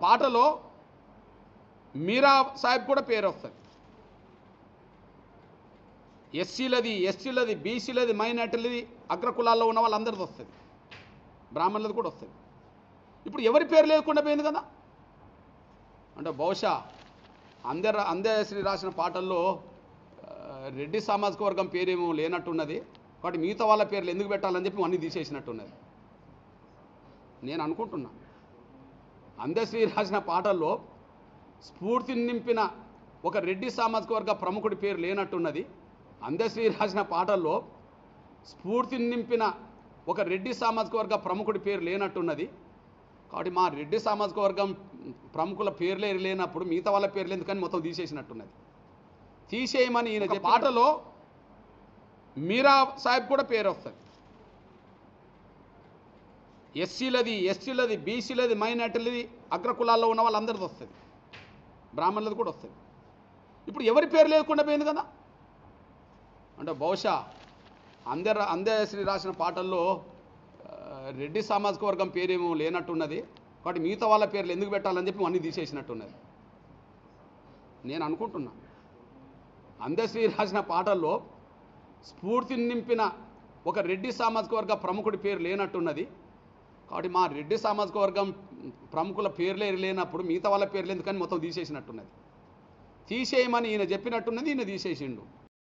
పాటలో మీరా సాహెబ్ కూడా పేరు వస్తుంది. ఎస్సీలది, బీసీలది, మైనార్టీలది, అగ్రకులాల్లో ఉన్న వాళ్ళందరిది వస్తుంది, బ్రాహ్మణులది కూడా వస్తుంది. ఇప్పుడు ఎవరి పేరు లేకుండా పోయింది కదా. అంటే బహుశా అందశ్రీ రాసిన పాటల్లో రెడ్డి సామాజిక వర్గం పేరేమో లేనట్టున్నది, కాబట్టి మిగతా వాళ్ళ పేర్లు ఎందుకు పెట్టాలని చెప్పి అన్నీ తీసేసినట్టున్నది నేను అనుకుంటున్నా. అందశ్రీ రాసిన పాటల్లో స్ఫూర్తిని నింపిన ఒక రెడ్డి సామాజిక వర్గ ప్రముఖుడి పేరు లేనట్టున్నది. అందశ్రీ రాసిన పాటల్లో స్ఫూర్తిని నింపిన ఒక రెడ్డి సామాజిక వర్గ ప్రముఖుడి పేరు లేనట్టున్నది, కాబట్టి మా రెడ్డి సామాజిక వర్గం ప్రముఖుల పేర్లే లేనప్పుడు మిగతా వాళ్ళ పేర్లు ఎందుకని మొత్తం తీసేసినట్టున్నది. తీసేయమని ఈయన పాటలో మీరా సాహెబ్ కూడా పేరు వస్తుంది. ఎస్సీలది, బీసీలది, మైనార్టీలది, అగ్రకులాల్లో ఉన్న వాళ్ళందరిది వస్తుంది, బ్రాహ్మణులది కూడా వస్తుంది. ఇప్పుడు ఎవరి పేరు లేకుండా పోయింది కదా. అంటే బహుశా అందశ్రీ రాసిన పాటల్లో రెడ్డి సామాజిక వర్గం పేరేమో లేనట్టున్నది, కాబట్టి మిగతా వాళ్ళ పేర్లు ఎందుకు పెట్టాలని చెప్పి అన్నీ తీసేసినట్టున్నది నేను అనుకుంటున్నా. అందశ్రీ రాసిన పాటల్లో స్ఫూర్తిని నింపిన ఒక రెడ్డి సామాజిక వర్గ ప్రముఖుడి పేరు లేనట్టున్నది, కాబట్టి మా రెడ్డి సామాజిక వర్గం ప్రముఖుల పేర్లే లేనప్పుడు మిగతా వాళ్ళ పేర్లు ఎందుకని మొత్తం తీసేసినట్టున్నది. తీసేయమని ఈయన చెప్పినట్టున్నది, ఈయన తీసేసిండు.